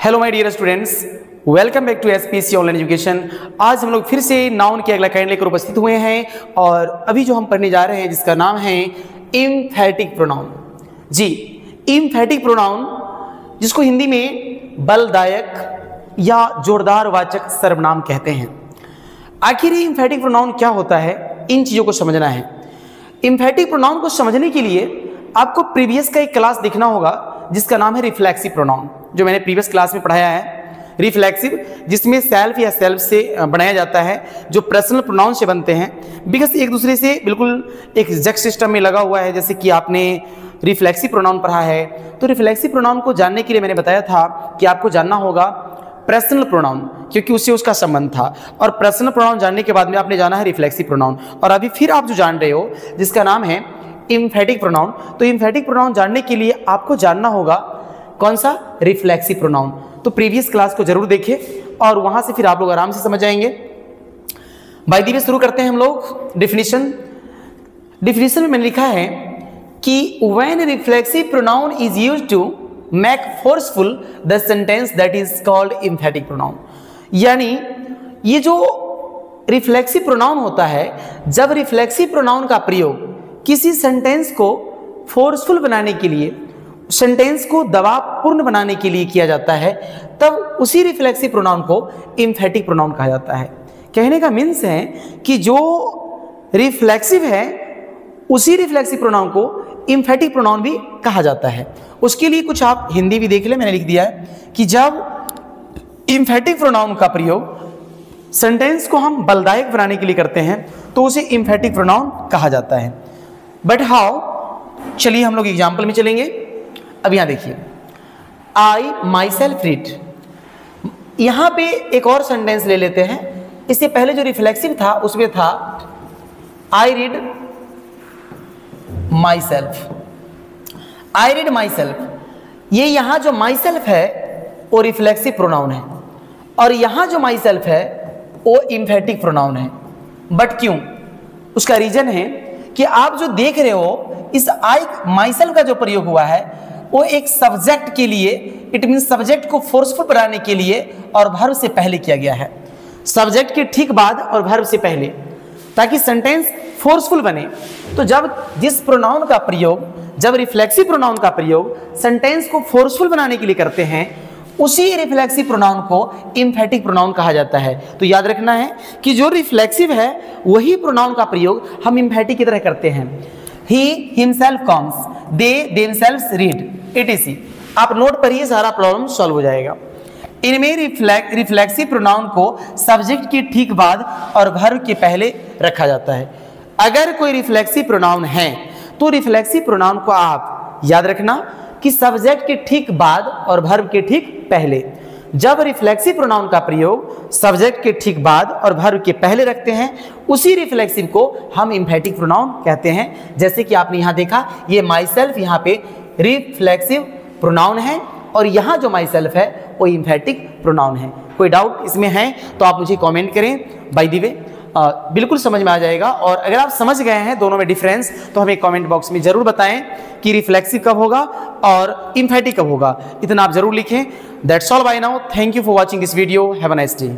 Hello my dear students, welcome back to SPC online education. आज हम लोग फिर से नाउन के अगला काइंड लेकर उपस्थित हुए हैं और अभी जो हम पढ़ने जा रहे हैं जिसका नाम है एम्फैटिक प्रोनाउन। जी, एम्फैटिक प्रोनाउन जिसको हिंदी में बलदायक या जोरदार वाचक सर्वनाम कहते हैं। आखिर ये एम्फैटिक प्रोनाउन क्या होता है, इन चीज़ों को समझना है। एम्फैटिक प्रोनाउन को समझने के लिए आपको प्रीवियस का एक क्लास देखना होगा जिसका नाम है रिफ्लेक्सिव प्रोनाउन, जो मैंने प्रीवियस क्लास में पढ़ाया है। रिफ्लेक्सिव जिसमें सेल्फ या सेल्फ से बनाया जाता है, जो पर्सनल प्रोनाउन से बनते हैं, बिकॉज एक दूसरे से बिल्कुल एक एग्जैक्ट सिस्टम में लगा हुआ है। जैसे कि आपने रिफ्लेक्सिव प्रोनाउन पढ़ा है, तो रिफ्लेक्सिव प्रोनाउन को जानने के लिए मैंने बताया था कि आपको जानना होगा पर्सनल प्रोनाउन, क्योंकि उससे उसका संबंध था। और पर्सनल प्रोनाउन जानने के बाद में आपने जाना है रिफ्लेक्सिव प्रोनाउन। और अभी फिर आप जो जान रहे हो जिसका नाम है एम्फैटिक प्रोनाउन। तो एम्फैटिक प्रोनाउन जानने के लिए आपको जानना होगा कौन सा, रिफ्लेक्सिव प्रोनाउन। तो प्रीवियस क्लास को जरूर देखिए और वहां से फिर आप लोग आराम से समझ जाएंगे। बाय द वे शुरू करते हैं हम लोग डेफिनेशन। डेफिनेशन में मैंने लिखा है कि when reflexive pronoun is used to make forceful the sentence that is called emphatic pronoun. यानी ये जो रिफ्लेक्सिव प्रोनाउन होता है, जब रिफ्लेक्सिव प्रोनाउन का प्रयोग किसी सेंटेंस को फोर्सफुल बनाने के लिए, सेंटेंस को दबावपूर्ण बनाने के लिए किया जाता है, तब उसी रिफ्लेक्सिव प्रोनाउन को एम्फैटिक प्रोनाउन कहा जाता है। कहने का मीन्स है कि जो रिफ्लेक्सिव है उसी रिफ्लेक्सिव प्रोनाउन को एम्फैटिक प्रोनाउन भी कहा जाता है। उसके लिए कुछ आप हिंदी भी देख ले, मैंने लिख दिया है कि जब एम्फैटिक प्रोनाउन का प्रयोग सेंटेंस को हम बलदायक बनाने के लिए करते हैं तो उसे एम्फैटिक प्रोनाउन कहा जाता है। बट हाउ, चलिए हम लोग एग्जाम्पल में चलेंगे। अब यहां देखिए, आई माई सेल्फ रीड। यहां पे एक और सेंटेंस ले लेते हैं। इससे पहले जो रिफ्लेक्सिव था उसमें था I read my self, I read my self. ये यहां जो माई सेल्फ है वो रिफ्लेक्सिव प्रोनाउन है और यहां जो माई सेल्फ है वो एम्फैटिक प्रोनाउन है। बट क्यों? उसका रीजन है कि आप जो देख रहे हो इस आई माई सेल्फ का जो प्रयोग हुआ है वो एक सब्जेक्ट के लिए, इट मीन सब्जेक्ट को फोर्सफुल बनाने के लिए और वर्ब से पहले किया गया है। सब्जेक्ट के ठीक बाद और वर्ब से पहले, ताकि सेंटेंस फोर्सफुल बने। तो जब जिस प्रोनाउन का प्रयोग, जब रिफ्लेक्सिव प्रोनाउन का प्रयोग सेंटेंस को फोर्सफुल बनाने के लिए करते हैं, उसी रिफ्लेक्सिव प्रोनाउन को एम्फैटिक प्रोनाउन कहा जाता है। तो याद रखना है कि जो रिफ्लेक्सिव है वही प्रोनाउन का प्रयोग हम एम्फैटिक की तरह करते हैं। He himself comes, they themselves read, etc। आप नोट पढ़िए, सारा प्रॉब्लम सॉल्व हो जाएगा। इनमें रिफ्लेक्सिव प्रोनाउन को सब्जेक्ट के ठीक बाद और वर्ब के पहले रखा जाता है। अगर कोई रिफ्लेक्सिव प्रोनाउन है तो रिफ्लेक्सिव प्रोनाउन को आप याद रखना कि सब्जेक्ट के ठीक बाद और वर्ब के ठीक पहले। जब रिफ्लेक्सिव प्रोनाउन का प्रयोग सब्जेक्ट के ठीक बाद और वर्ब के पहले रखते हैं, उसी रिफ्लेक्सिव को हम एम्फैटिक प्रोनाउन कहते हैं। जैसे कि आपने यहाँ देखा, ये माई सेल्फ यहाँ पे रिफ्लेक्सिव प्रोनाउन है और यहाँ जो माई सेल्फ है वो एम्फैटिक प्रोनाउन है। कोई डाउट इसमें है तो आप मुझे कमेंट करें। बाय द वे बिल्कुल समझ में आ जाएगा। और अगर आप समझ गए हैं दोनों में डिफरेंस तो हमें कमेंट बॉक्स में जरूर बताएं कि रिफ्लेक्सिव कब होगा और एम्फैटिक कब होगा। इतना आप जरूर लिखें। That's all bye now. Thank you for watching this video. Have a nice day.